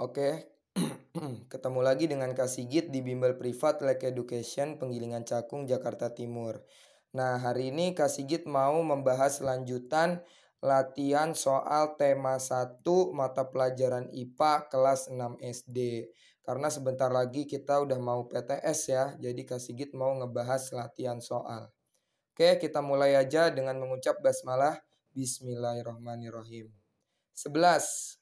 Oke, ketemu lagi dengan Kak Sigit di Bimbel Privat Like Education, Penggilingan Cakung, Jakarta Timur. Nah, hari ini Kak Sigit mau membahas lanjutan latihan soal tema 1 mata pelajaran IPA kelas 6 SD. Karena sebentar lagi kita udah mau PTS ya, jadi Kak Sigit mau ngebahas latihan soal. Oke, kita mulai aja dengan mengucap basmalah. Bismillahirrahmanirrahim. 11.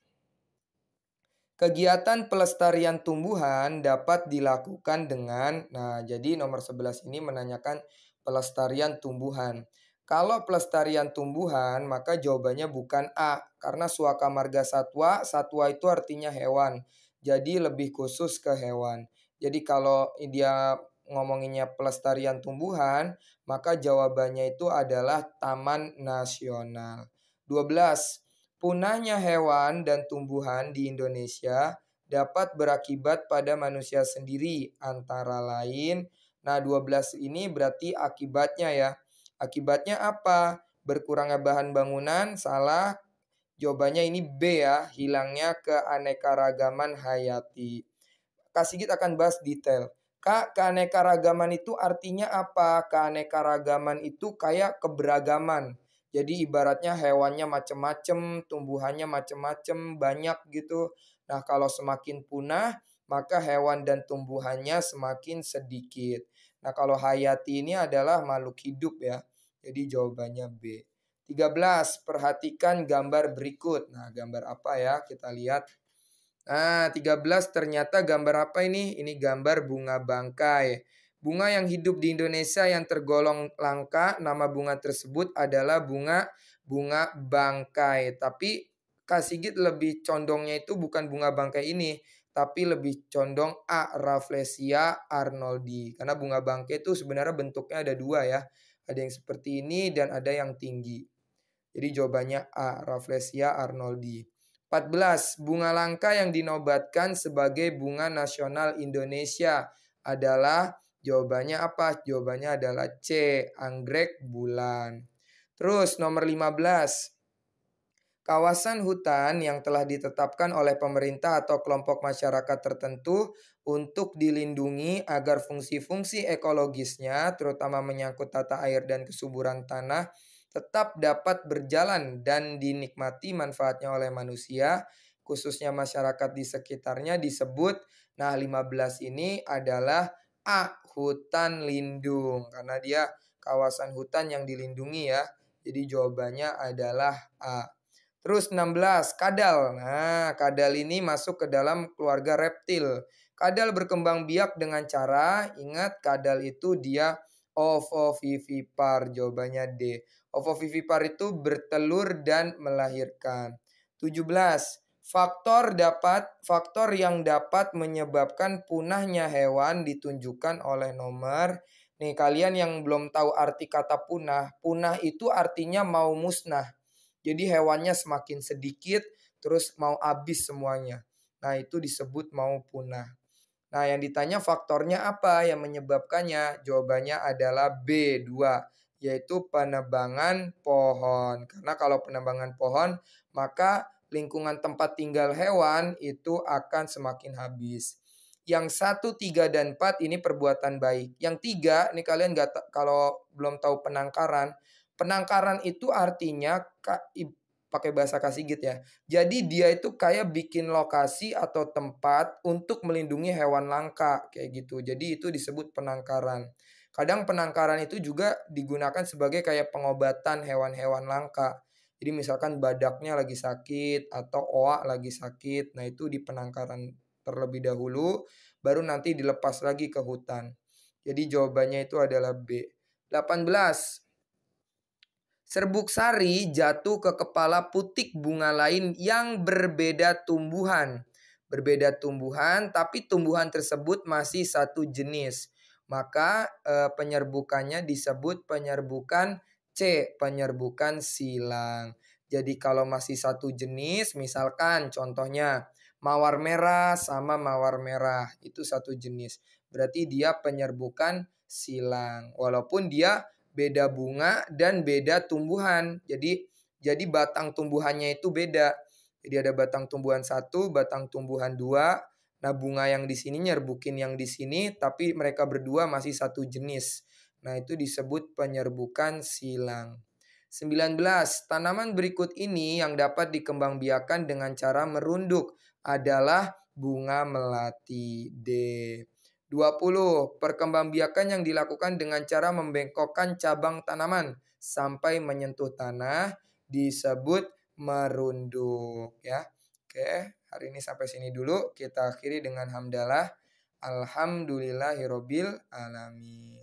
Kegiatan pelestarian tumbuhan dapat dilakukan dengan, nah jadi nomor 11 ini menanyakan pelestarian tumbuhan. Kalau pelestarian tumbuhan, maka jawabannya bukan A, karena suaka marga satwa, satwa itu artinya hewan. Jadi lebih khusus ke hewan. Jadi kalau dia ngomonginnya pelestarian tumbuhan, maka jawabannya itu adalah Taman Nasional. 12. Punahnya hewan dan tumbuhan di Indonesia dapat berakibat pada manusia sendiri, antara lain. Nah, 12 ini berarti akibatnya ya. Akibatnya apa? Berkurangnya bahan bangunan, salah. Jawabannya ini B ya, hilangnya keanekaragaman hayati. Kak Sigit akan bahas detail. Kak, keanekaragaman itu artinya apa? Keanekaragaman itu kayak keberagaman. Jadi ibaratnya hewannya macem-macem, tumbuhannya macem-macem, banyak gitu. Nah, kalau semakin punah, maka hewan dan tumbuhannya semakin sedikit. Nah, kalau hayati ini adalah makhluk hidup ya. Jadi jawabannya B. 13. Perhatikan gambar berikut. Nah, gambar apa ya? Kita lihat. Nah, 13 ternyata gambar apa ini? Ini gambar bunga bangkai. Bunga yang hidup di Indonesia yang tergolong langka, nama bunga tersebut adalah bunga bangkai. Tapi Kak Sigit lebih condongnya itu bukan bunga bangkai ini, tapi lebih condong A. Rafflesia arnoldi. Karena bunga bangkai itu sebenarnya bentuknya ada dua ya. Ada yang seperti ini dan ada yang tinggi. Jadi jawabannya A. Rafflesia arnoldi. 14. Bunga langka yang dinobatkan sebagai bunga nasional Indonesia adalah, jawabannya apa? Jawabannya adalah C. Anggrek bulan. Terus nomor 15. Kawasan hutan yang telah ditetapkan oleh pemerintah atau kelompok masyarakat tertentu untuk dilindungi agar fungsi-fungsi ekologisnya, terutama menyangkut tata air dan kesuburan tanah, tetap dapat berjalan dan dinikmati manfaatnya oleh manusia, khususnya masyarakat di sekitarnya disebut. Nah, 15 ini adalah A. Hutan lindung, karena dia kawasan hutan yang dilindungi ya. Jadi jawabannya adalah A. Terus 16, kadal. Nah, kadal ini masuk ke dalam keluarga reptil. Kadal berkembang biak dengan cara, ingat kadal itu dia ovovivipar. Jawabannya D. Ovovivipar itu bertelur dan melahirkan. 17. Faktor yang dapat menyebabkan punahnya hewan ditunjukkan oleh nomor. Nih, kalian yang belum tahu arti kata punah, punah itu artinya mau musnah. Jadi hewannya semakin sedikit, terus mau habis semuanya. Nah, itu disebut mau punah. Nah, yang ditanya faktornya apa yang menyebabkannya? Jawabannya adalah B2, yaitu penebangan pohon. Karena kalau penebangan pohon, maka lingkungan tempat tinggal hewan itu akan semakin habis. Yang 1, 3, dan 4 ini perbuatan baik. Yang 3, ini kalian kalau belum tahu penangkaran. Penangkaran itu artinya pakai bahasa Kasigit ya. Jadi dia itu kayak bikin lokasi atau tempat untuk melindungi hewan langka kayak gitu. Jadi itu disebut penangkaran. Kadang penangkaran itu juga digunakan sebagai kayak pengobatan hewan-hewan langka. Jadi misalkan badaknya lagi sakit atau oak lagi sakit, nah itu di penangkaran terlebih dahulu, baru nanti dilepas lagi ke hutan. Jadi jawabannya itu adalah B. 18. Serbuk sari jatuh ke kepala putik bunga lain yang berbeda tumbuhan. Berbeda tumbuhan, tapi tumbuhan tersebut masih satu jenis. Maka penyerbukannya disebut penyerbukan C, penyerbukan silang. Jadi kalau masih satu jenis, misalkan contohnya mawar merah sama mawar merah, itu satu jenis. Berarti dia penyerbukan silang. Walaupun dia beda bunga dan beda tumbuhan. Jadi batang tumbuhannya itu beda. Jadi ada batang tumbuhan 1, batang tumbuhan 2. Nah, bunga yang di sini nyerbukin yang di sini, tapi mereka berdua masih satu jenis. Nah, itu disebut penyerbukan silang. 19. Tanaman berikut ini yang dapat dikembangbiakan dengan cara merunduk adalah bunga melati. D. 20. Perkembangbiakan yang dilakukan dengan cara membengkokkan cabang tanaman sampai menyentuh tanah disebut merunduk ya. Oke, hari ini sampai sini dulu. Kita akhiri dengan hamdalah. Alhamdulillahirobbil alamin.